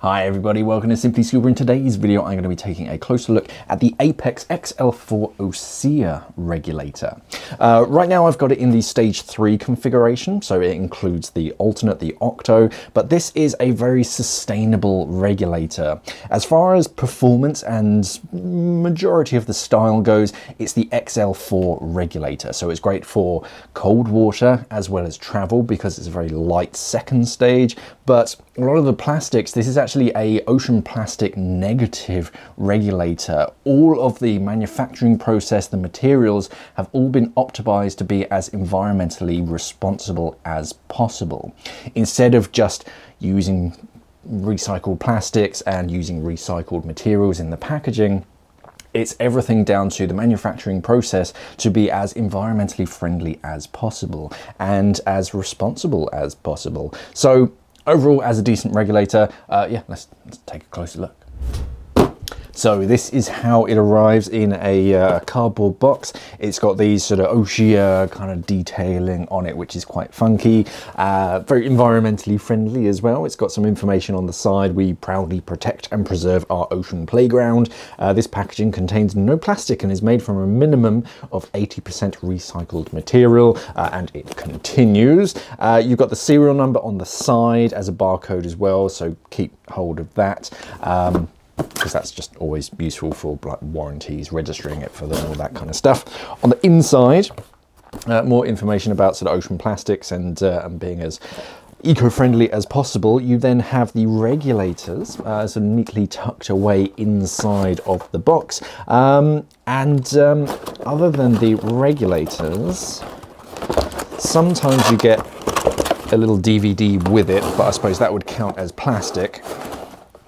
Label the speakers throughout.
Speaker 1: Hi everybody, welcome to Simply Scuba. In today's video I'm going to be taking a closer look at the Apeks XL4 OCEA Regulator. Right now I've got it in the stage 3 configuration, so it includes the alternate, the octo, but this is a very sustainable regulator. As far as performance and majority of the style goes, it's the XL4 regulator, so it's great for cold water as well as travel because it's a very light second stage, but a lot of the plastics, this is actually a Ocean Plastic Negative Regulator. All of the manufacturing process, the materials have all been optimized to be as environmentally responsible as possible. Instead of just using recycled plastics and using recycled materials in the packaging, it's everything down to the manufacturing process to be as environmentally friendly as possible and as responsible as possible. So overall, as a decent regulator, yeah, let's take a closer look. So this is how it arrives in a cardboard box. It's got these sort of OCEA kind of detailing on it, which is quite funky, very environmentally friendly as well. It's got some information on the side. We proudly protect and preserve our ocean playground. This packaging contains no plastic and is made from a minimum of 80% recycled material, and it continues. You've got the serial number on the side as a barcode as well, so keep hold of that. Because that's just always useful for like warranties, registering it for them, all that kind of stuff. On the inside, more information about sort of ocean plastics and being as eco-friendly as possible. You then have the regulators sort of neatly tucked away inside of the box. Other than the regulators, sometimes you get a little DVD with it, but I suppose that would count as plastic.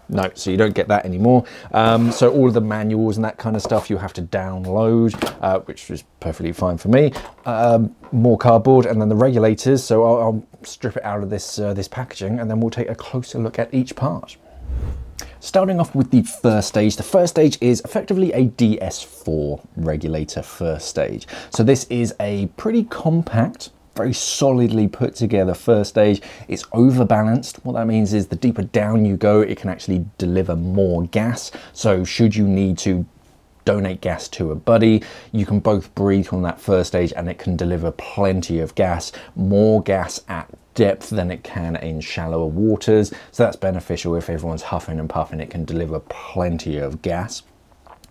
Speaker 1: No, so you don't get that anymore. So all of the manuals and that kind of stuff you have to download, which is perfectly fine for me. More cardboard, and then the regulators. So I'll strip it out of this this packaging, and then we'll take a closer look at each part. Starting off with the first stage. The first stage is effectively a DS4 regulator first stage. So this is a pretty compact, very solidly put together first stage. It's overbalanced. What that means is the deeper down you go, it can actually deliver more gas. So should you need to donate gas to a buddy, you can both breathe on that first stage and it can deliver plenty of gas, more gas at depth than it can in shallower waters. So that's beneficial if everyone's huffing and puffing, it can deliver plenty of gas.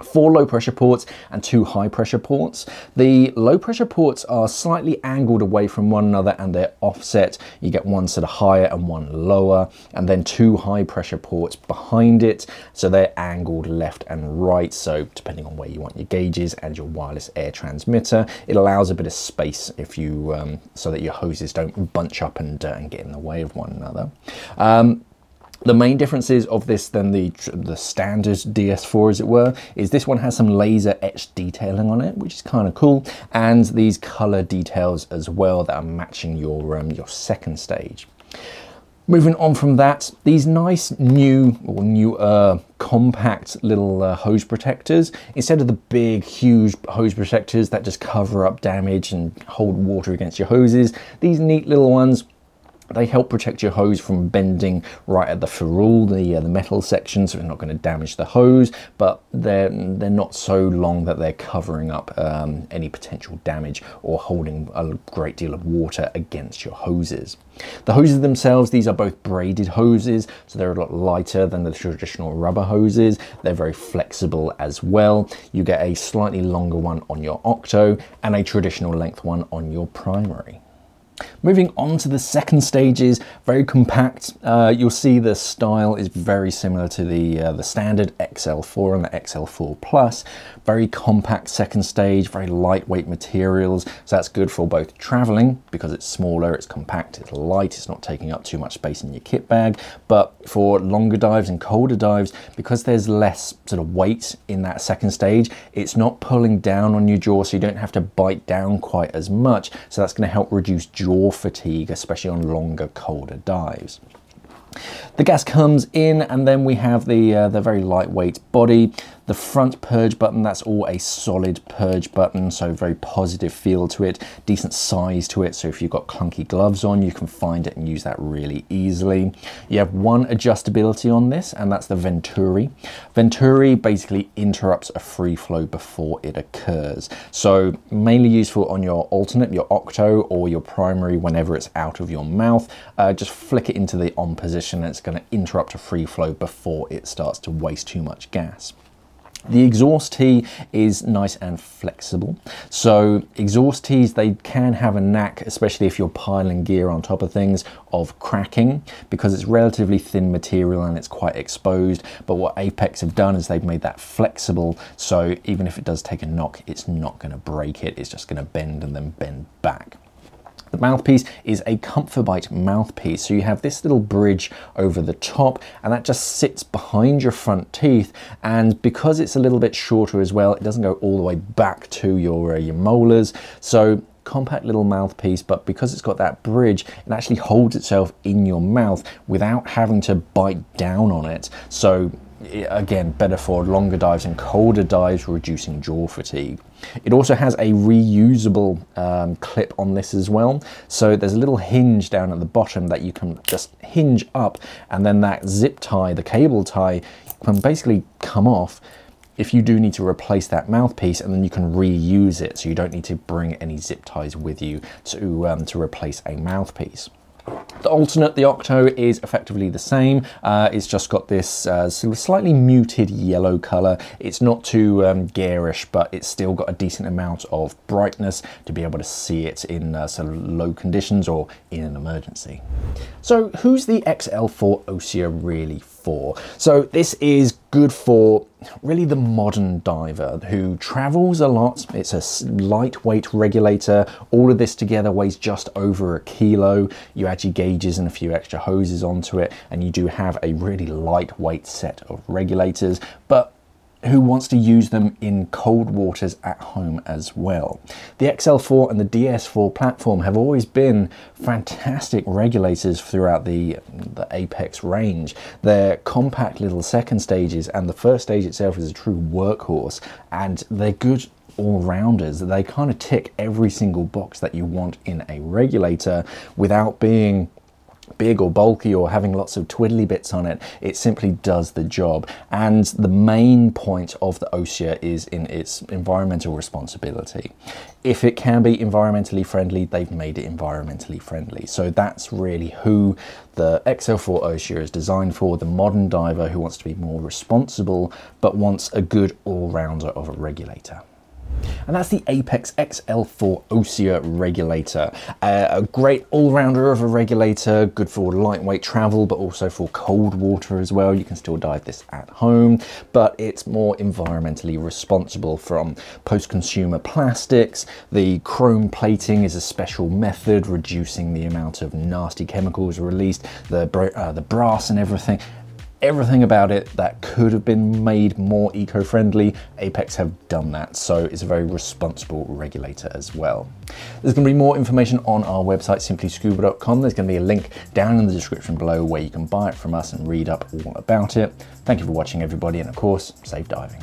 Speaker 1: 4 low pressure ports and 2 high pressure ports. The low pressure ports are slightly angled away from one another and they're offset. You get one sort of higher and one lower, and then 2 high pressure ports behind it. So they're angled left and right. So depending on where you want your gauges and your wireless air transmitter, it allows a bit of space if you, so that your hoses don't bunch up and get in the way of one another. The main differences of this than the standard DS4, as it were, is this one has some laser etched detailing on it, which is kind of cool, and these color details as well that are matching your second stage. Moving on from that, these nice newer compact little hose protectors, instead of the big huge hose protectors that just cover up damage and hold water against your hoses, these neat little ones, they help protect your hose from bending right at the ferrule, the metal section, so it's not going to damage the hose, but they're not so long that they're covering up any potential damage or holding a great deal of water against your hoses. The hoses themselves, these are both braided hoses, so they're a lot lighter than the traditional rubber hoses. They're very flexible as well. You get a slightly longer one on your octo and a traditional length one on your primary. Moving on to the second stages, very compact. You'll see the style is very similar to the standard XL4 and the XL4 Plus. Very compact second stage, very lightweight materials. So that's good for both traveling because it's smaller, it's compact, it's light, it's not taking up too much space in your kit bag. But for longer dives and colder dives, because there's less sort of weight in that second stage, it's not pulling down on your jaw, so you don't have to bite down quite as much. So that's going to help reduce jaw fatigue, especially on longer, colder dives. The gas comes in, and then we have the very lightweight body. The front purge button, that's all a solid purge button, so very positive feel to it, decent size to it, so if you've got clunky gloves on, you can find it and use that really easily. You have one adjustability on this, and that's the Venturi. Venturi basically interrupts a free flow before it occurs, so mainly useful on your alternate, your octo, or your primary whenever it's out of your mouth. Just flick it into the on position and it's going to interrupt a free flow before it starts to waste too much gas. The exhaust tee is nice and flexible. So exhaust tees, they can have a knack, especially if you're piling gear on top of things, of cracking, because it's relatively thin material and it's quite exposed. But what Apeks have done is they've made that flexible, so even if it does take a knock, it's not going to break it, it's just going to bend and then bend back. The mouthpiece is a ComfortBite mouthpiece, so you have this little bridge over the top, and that just sits behind your front teeth, and because it's a little bit shorter as well, it doesn't go all the way back to your molars, so compact little mouthpiece, but because it's got that bridge, it actually holds itself in your mouth without having to bite down on it. So again, better for longer dives and colder dives, reducing jaw fatigue. It also has a reusable clip on this as well. So there's a little hinge down at the bottom that you can just hinge up, and then that zip tie, the cable tie, can basically come off if you do need to replace that mouthpiece, and then you can reuse it, so you don't need to bring any zip ties with you to replace a mouthpiece. The alternate, the octo, is effectively the same. It's just got this sort of slightly muted yellow color. It's not too garish, but it's still got a decent amount of brightness to be able to see it in sort of low conditions or in an emergency. So who's the XL4 OCEA really for? So this is good for really the modern diver who travels a lot. It's a lightweight regulator. All of this together weighs just over 1 kilo. You add your gauges and a few extra hoses onto it, and you do have a really lightweight set of regulators, but who wants to use them in cold waters at home as well. The XL4 and the DS4 platform have always been fantastic regulators throughout the Apeks range. They're compact little second stages, and the first stage itself is a true workhorse, and they're good all-rounders. They kind of tick every single box that you want in a regulator without being big or bulky or having lots of twiddly bits on it. It simply does the job, and the main point of the OCEA is in its environmental responsibility. If it can be environmentally friendly, they've made it environmentally friendly. So that's really who the XL4 OCEA is designed for, the modern diver who wants to be more responsible but wants a good all-rounder of a regulator. And that's the Apeks XL4 OCEA Regulator. A great all-rounder of a regulator, good for lightweight travel, but also for cold water as well. You can still dive this at home, but it's more environmentally responsible from post-consumer plastics. The chrome plating is a special method, reducing the amount of nasty chemicals released, the brass and everything. Everything about it that could have been made more eco-friendly, Apeks have done that, so it's a very responsible regulator as well. There's going to be more information on our website, simplyscuba.com. There's going to be a link down in the description below where you can buy it from us and read up all about it. Thank you for watching, everybody, and of course, safe diving.